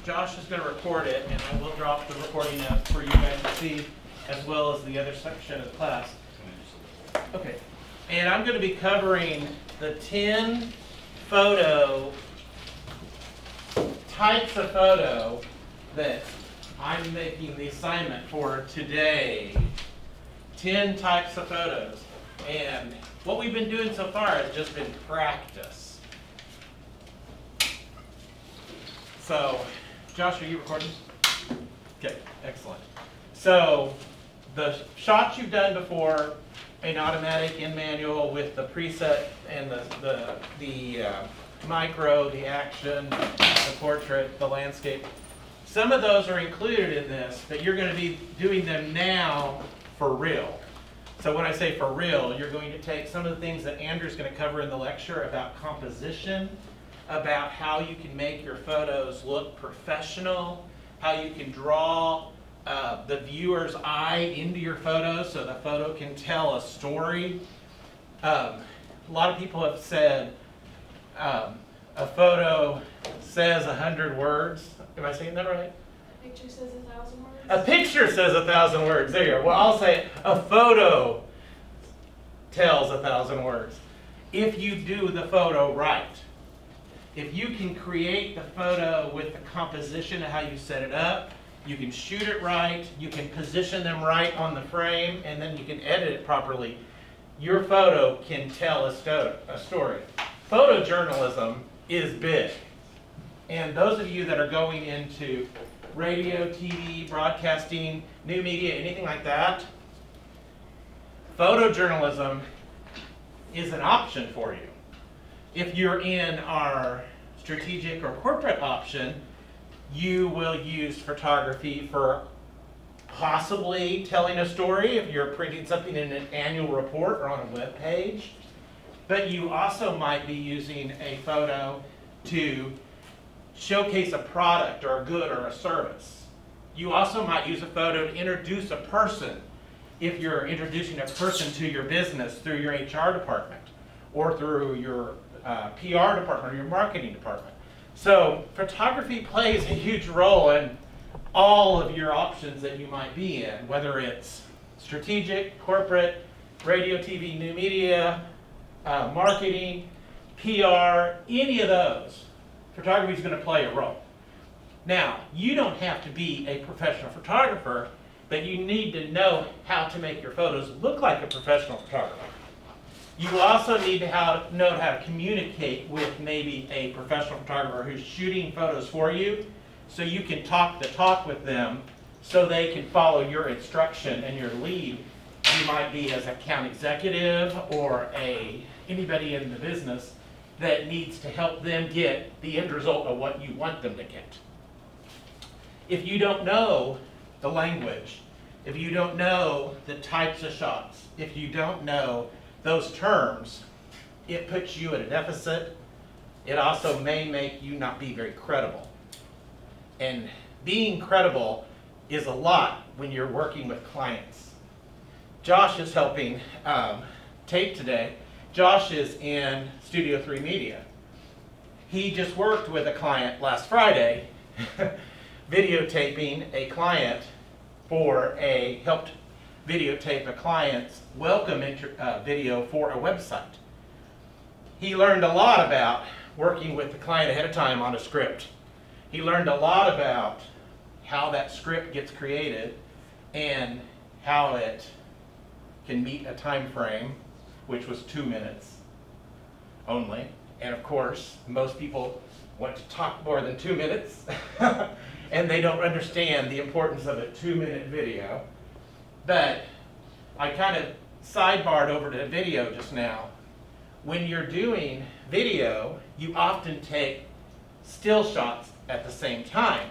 Josh is going to record it, and I will drop the recording up for you guys to see, as well as the other section of the class. Okay, and I'm going to be covering the 10 types of photo that I'm making the assignment for today. 10 types of photos. And what we've been doing so far has just been practice. So, Josh, are you recording? Okay, excellent. So, the shots you've done before, an automatic in manual with the preset and the micro, the action, the portrait, the landscape. Some of those are included in this, but you're going to be doing them now for real. So when I say for real, you're going to take some of the things that Andrew's going to cover in the lecture about composition, about how you can make your photos look professional, how you can draw the viewer's eye into your photo so the photo can tell a story. A lot of people have said a photo says 100 words. Am I saying that right? A picture says 1,000 words. A picture says 1,000 words. There you go. Well, I'll say a photo tells 1,000 words. If you do the photo right. If you can create the photo with the composition of how you set it up, you can shoot it right, you can position them right on the frame, and then you can edit it properly, your photo can tell a story. Photojournalism is big. And those of you that are going into radio, TV, broadcasting, new media, anything like that, photojournalism is an option for you. If you're in our strategic or corporate option, you will use photography for possibly telling a story if you're printing something in an annual report or on a web page. But you also might be using a photo to showcase a product or a good or a service. You also might use a photo to introduce a person if you're introducing a person to your business through your HR department or through your PR department or your marketing department. So photography plays a huge role in all of your options that you might be in, whether it's strategic, corporate, radio, TV, new media, marketing, PR, any of those. Photography is going to play a role. Now, you don't have to be a professional photographer, but you need to know how to make your photos look like a professional photographer. You also need to know how to communicate with maybe a professional photographer who's shooting photos for you, so you can talk the talk with them so they can follow your instruction and your lead. You might be as an account executive or anybody in the business that needs to help them get the end result of what you want them to get. If you don't know the language, if you don't know the types of shots, if you don't know those terms, it puts you at a deficit. It also may make you not be very credible. And being credible is a lot when you're working with clients. Josh is helping tape today. Josh is in Studio 3 Media. He just worked with a client last Friday, videotaping a client helped videotape a client's welcome video for a website. He learned a lot about working with the client ahead of time on a script. He learned a lot about how that script gets created and how it can meet a time frame, which was 2 minutes only. And of course, most people want to talk more than 2 minutes, and they don't understand the importance of a 2-minute video. But I kind of sidebarred over to video just now. When you're doing video, you often take still shots at the same time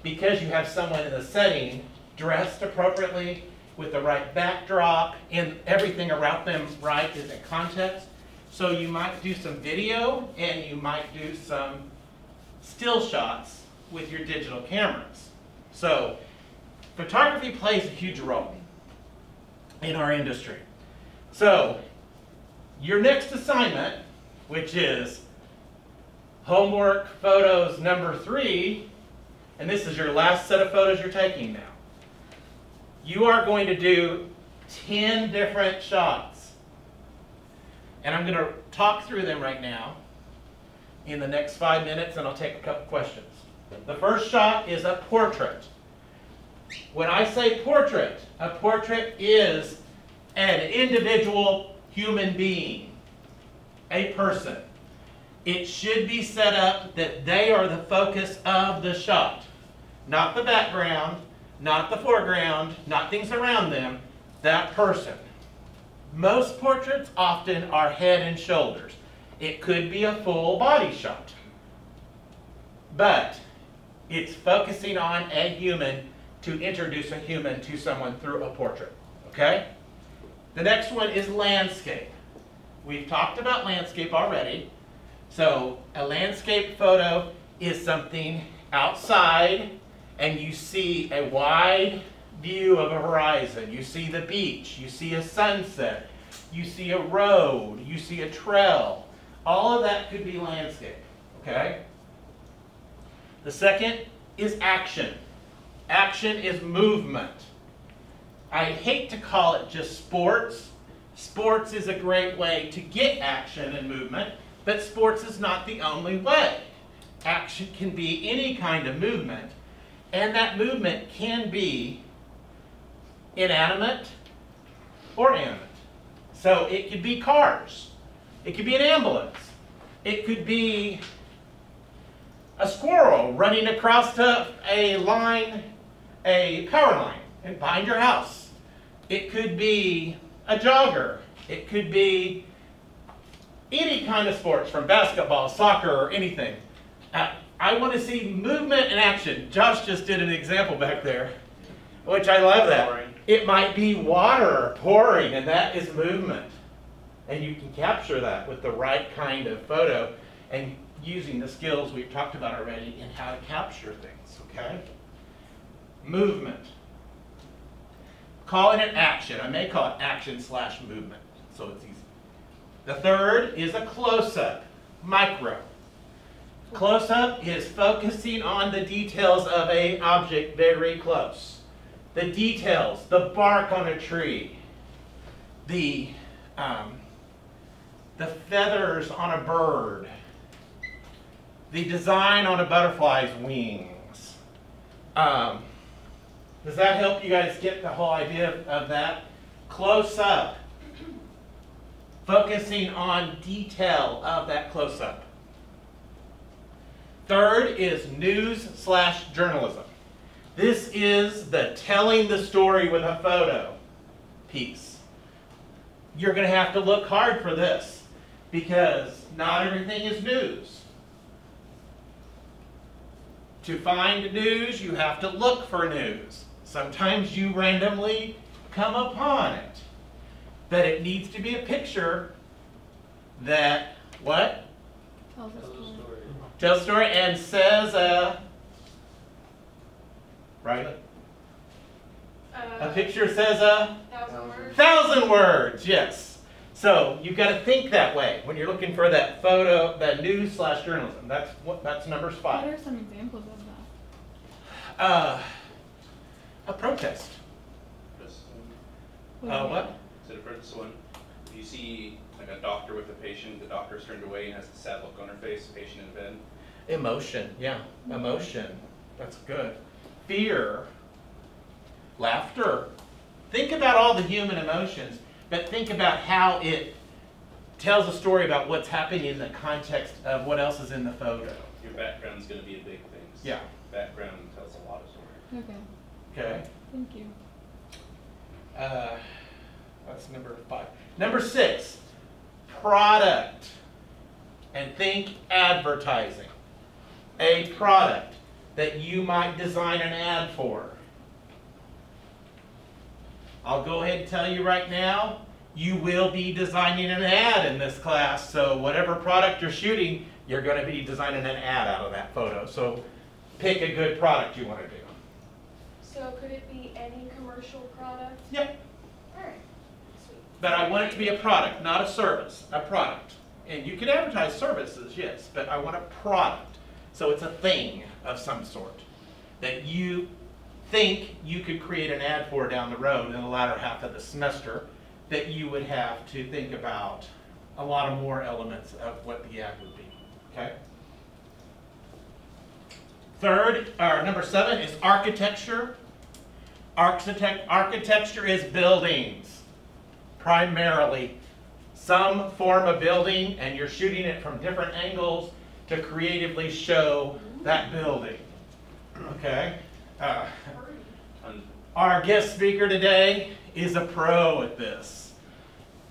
because you have someone in the setting dressed appropriately with the right backdrop and everything around them right is in context. So you might do some video and you might do some still shots with your digital cameras. So photography plays a huge role in our industry. So your next assignment, which is Homework photos number 3, and this is your last set of photos you're taking now. You are going to do 10 different shots. And I'm going to talk through them right now in the next 5 minutes, and I'll take a couple questions. The first shot is a portrait. When I say portrait, a portrait is an individual human being, a person. It should be set up that they are the focus of the shot, not the background, not the foreground, not things around them, that person. Most portraits often are head and shoulders. It could be a full body shot, but it's focusing on a human to introduce a human to someone through a portrait, okay? The next one is landscape. We've talked about landscape already. So a landscape photo is something outside and you see a wide view of a horizon. You see the beach, you see a sunset, you see a road, you see a trail. All of that could be landscape, okay? The second is action. Action is movement. I hate to call it just sports. Sports is a great way to get action and movement, but sports is not the only way. Action can be any kind of movement, and that movement can be inanimate or animate. So it could be cars. It could be an ambulance. It could be a squirrel running across a line, a power line, and behind your house. It could be a jogger. It could be any kind of sports, from basketball, soccer, or anything. I want to see movement and action. Josh just did an example back there, which I love that. It might be water pouring, and that is movement. And you can capture that with the right kind of photo and using the skills we've talked about already in how to capture things, okay? Movement. Calling it action. I may call it action/movement, so it's easy. The third is a close-up, micro. Close-up is focusing on the details of an object very close. The details, the bark on a tree, the feathers on a bird, the design on a butterfly's wings. Does that help you guys get the whole idea of that? Close-up. Focusing on detail of that close-up. Third is news/journalism. This is the telling the story with a photo piece. You're going to have to look hard for this because not everything is news. To find news, you have to look for news. Sometimes you randomly come upon it. But it needs to be a picture that, what? Tells a story. Tells a story and says right? A picture says 1,000 words. 1,000 words, yes. So you've got to think that way when you're looking for that photo, that news/journalism. That's numbers 5. What are some examples of that? A protest. What? So the first one, if you see like a doctor with a patient, the doctor's turned away and has a sad look on her face, patient in bed. Emotion, yeah, emotion. That's good. Fear, laughter. Think about all the human emotions, but think about how it tells a story about what's happening in the context of what else is in the photo. Your background's going to be a big thing. So Yeah. Background tells a lot of story. Okay, Okay. thank you. That's number 5. Number 6, product. And think advertising. A product that you might design an ad for. I'll go ahead and tell you right now, you will be designing an ad in this class. So whatever product you're shooting, you're going to be designing an ad out of that photo. So pick a good product you want to do. So could it be any commercial product? Yep. All right. Sweet. But I want it to be a product, not a service. A product. And you can advertise services, yes, but I want a product. So it's a thing of some sort that you think you could create an ad for down the road in the latter half of the semester, that you would have to think about a lot of more elements of what the ad would be, okay? Third, or number 7 is architecture. Architecture is buildings, primarily. Some form of building, and you're shooting it from different angles to creatively show that building, okay? Our guest speaker today is a pro at this.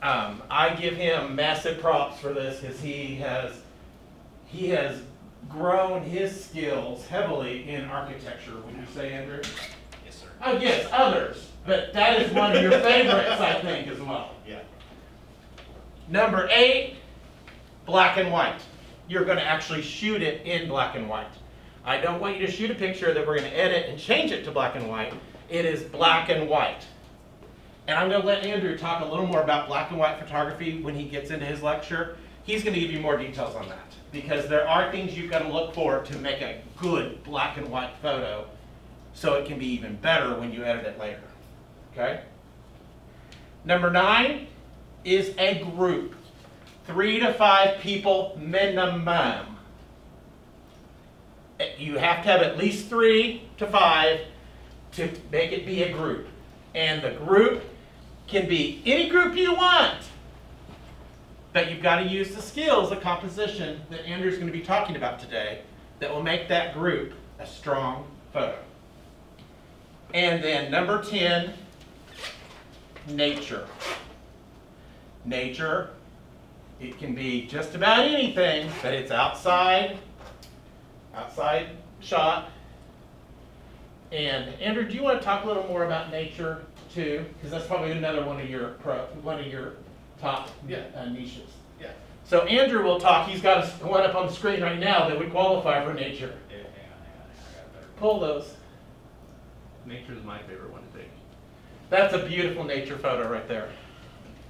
I give him massive props for this because he has grown his skills heavily in architecture. Would you say, Andrew? Yes, sir. Oh, yes, others, but that is one of your favorites, I think, as well. Yeah. Number 8, black and white. You're going to actually shoot it in black and white. I don't want you to shoot a picture that we're going to edit and change it to black and white. It is black and white. And I'm going to let Andrew talk a little more about black and white photography when he gets into his lecture. He's going to give you more details on that, because there are things you've got to look for to make a good black and white photo, so it can be even better when you edit it later. Okay? Number 9 is a group. 3 to 5 people minimum. You have to have at least 3 to 5 to make it be a group. And the group can be any group you want. But you've got to use the skills of composition that Andrew's going to be talking about today that will make that group a strong photo. And then number 10, nature. Nature, it can be just about anything, but it's outside shot. And Andrew, do you want to talk a little more about nature too? Because that's probably another one of your top niches. Yeah. So Andrew will talk. He's got one up on the screen right now that would qualify for nature. Hang on. I got a better. Pull those. Nature is my favorite one to take. That's a beautiful nature photo right there.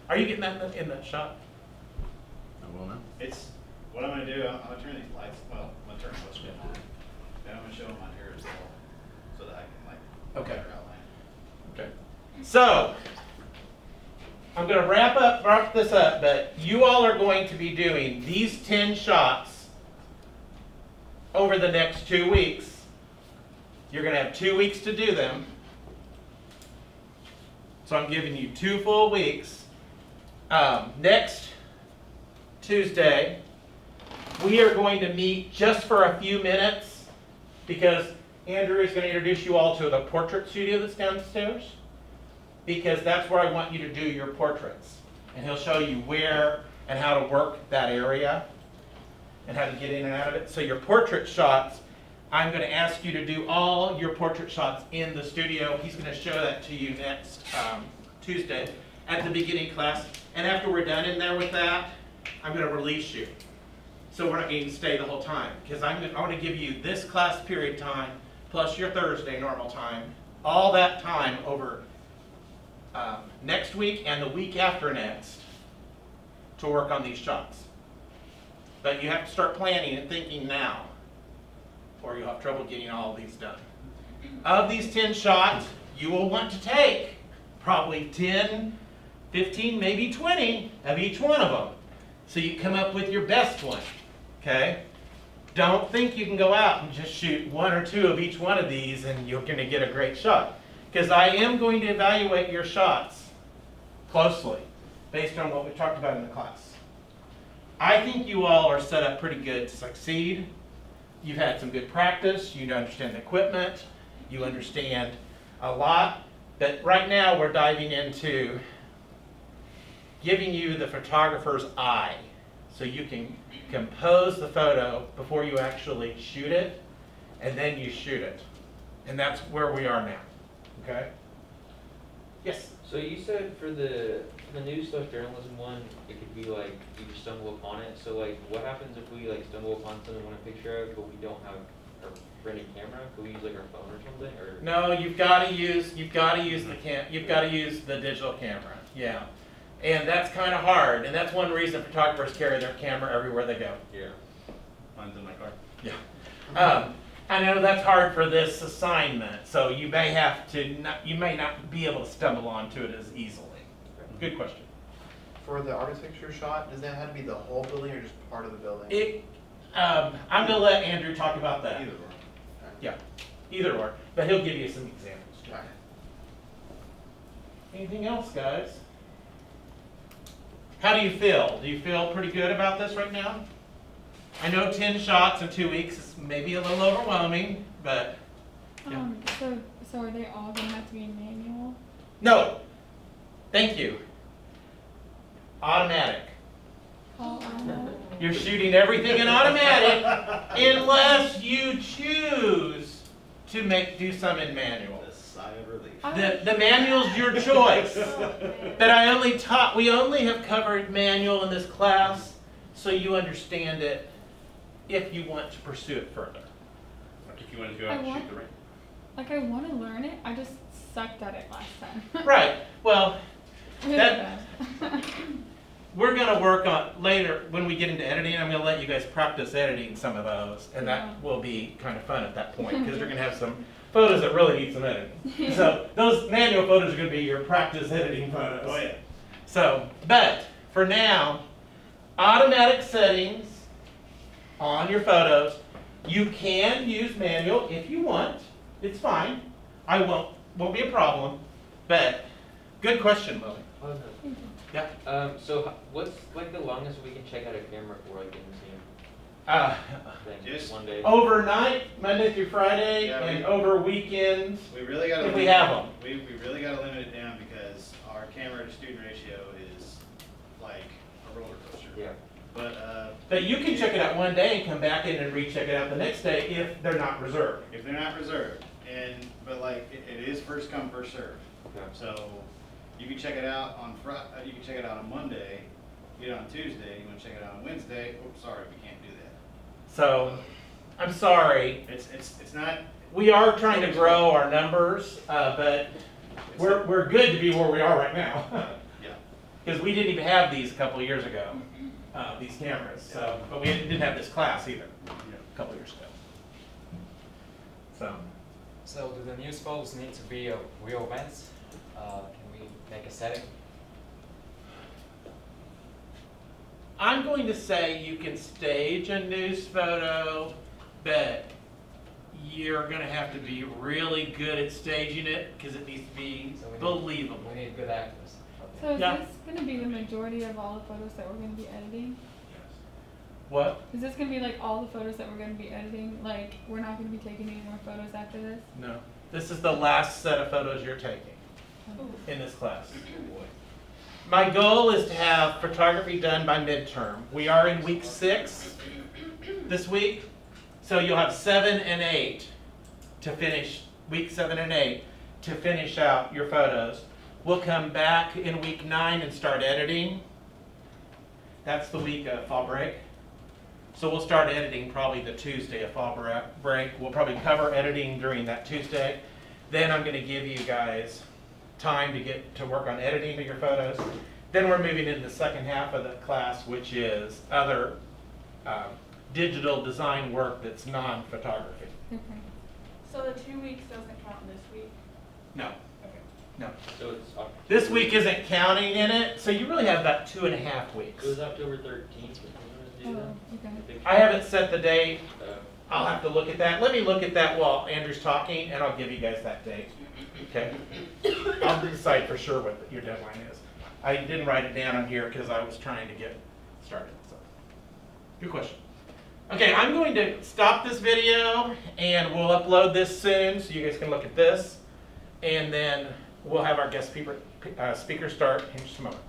Are you getting that in that shot? I will now. It's what I'm going to do. I'm going to turn these lights. Well, I'm going to turn most of them on. And I'm going to show them on here as well, so that I can Okay. better outline. Okay. So I'm going to wrap this up, but you all are going to be doing these 10 shots over the next 2 weeks. You're going to have 2 weeks to do them. So I'm giving you 2 full weeks. Next Tuesday, we are going to meet just for a few minutes, because Andrew is going to introduce you all to the portrait studio that's downstairs, because that's where I want you to do your portraits. And he'll show you where and how to work that area and how to get in and out of it. So your portrait shots, I'm going to ask you to do all your portrait shots in the studio. He's going to show that to you next Tuesday at the beginning class. And after we're done in there with that, I'm going to release you. So we're not going to stay the whole time, because I want to give you this class period time plus your Thursday normal time, all that time over next week and the week after next to work on these shots. But you have to start planning and thinking now, or you'll have trouble getting all of these done. Of these 10 shots, you will want to take probably 10, 15, maybe 20 of each one of them. So you come up with your best one, okay? Don't think you can go out and just shoot 1 or 2 of each one of these and you're going to get a great shot. Because I am going to evaluate your shots closely based on what we talked about in the class. I think you all are set up pretty good to succeed. You've had some good practice. You understand the equipment. You understand a lot. But right now we're diving into giving you the photographer's eye, so you can compose the photo before you actually shoot it, and then you shoot it. And that's where we are now. Okay? Yes? So you said for the news stuff, journalism one, it could be like you just stumble upon it. So like, what happens if we like stumble upon something we want a picture of, but we don't have a ready camera? Could we use like our phone or something? Or no, you've got to use the digital camera. Yeah. And that's kind of hard, and that's one reason photographers carry their camera everywhere they go. Yeah. Mine's in my car. Yeah. I know that's hard for this assignment, so you may have to, you may not be able to stumble onto it as easily. Good question. For the artist picture shot, does that have to be the whole building or just part of the building? I'm gonna let Andrew talk about that. Either or. Yeah, either or, but he'll give you some examples. Okay. Anything else, guys? How do you feel? Do you feel pretty good about this right now? I know 10 shots in 2 weeks is maybe a little overwhelming, but yeah. So are they all gonna have to be manual? No. Thank you. Automatic. All automatic? You're shooting everything in automatic unless you choose to do some in manual. A sigh of relief. The manual's your choice. Oh, man. But we only have covered manual in this class, so you understand it if you want to pursue it further. Like if you wanted to go out and shoot the ring. Like I want to learn it, I just sucked at it last time. Right, well, Really that- bad. we're gonna work on, later, when we get into editing, I'm gonna let you guys practice editing some of those, and Yeah. that will be kind of fun at that point, because you're gonna have some photos that really need some editing. So those manual photos are gonna be your practice editing photos. Oh, yeah. So, but for now, automatic settings on your photos. You can use manual if you want. It's fine. I won't be a problem. But good question, Lily. Oh, no. Yeah. So what's like the longest we can check out a camera for, like in the Uh, same thing? Just- One day? overnight, Monday through Friday, Yeah, and over weekends. We really gotta. If we have them. We really gotta limit it down because our camera to student ratio is like a roller coaster. Yeah. But you can check it out one day and come back in and recheck it out the next day if they're not reserved. If they're not reserved, but like, it is first come, first served. Okay. So, you can check it out on you can check it out on Monday, get it on Tuesday, you wanna check it out on Wednesday, oops, sorry, we can't do that. So, I'm sorry. It's not, We are trying to grow our numbers, but we're good to be where we are right now. yeah. Because we didn't even have these a couple of years ago, these cameras. So, but we didn't have this class either a couple of years ago. So do the news photos need to be real events? Can we make a setting? I'm going to say you can stage a news photo, but you're going to have to be really good at staging it because it needs to be So believable. We need good actors. So is Yeah. this going to be the majority of all the photos that we're going to be editing? What? Is this going to be like all the photos that we're going to be editing? Like we're not going to be taking any more photos after this? No. This is the last set of photos you're taking Oh. in this class. My goal is to have photography done by midterm. We are in week 6 this week, so you'll have 7 and 8 to finish, week 7 and 8 to finish out your photos. We'll come back in week 9 and start editing. That's the week of fall break. So we'll start editing probably the Tuesday of fall break. We'll probably cover editing during that Tuesday. Then I'm going to give you guys time to get to work on editing of your photos. Then we're moving into the second half of the class, which is other digital design work that's non-photography. Okay. So the 2 weeks doesn't count this week? No, Okay. no. So it's This week isn't counting in it, so you really have about 2.5 weeks. It was October 13th. Oh, okay. I haven't set the date. Uh, I'll have to look at that. Let me look at that while Andrew's talking, and I'll give you guys that date. Okay? I'll decide for sure what your deadline is. I didn't write it down on here because I was trying to get started. So, good question. Okay, I'm going to stop this video, and we'll upload this soon so you guys can look at this, and then we'll have our guest speaker start in just a moment.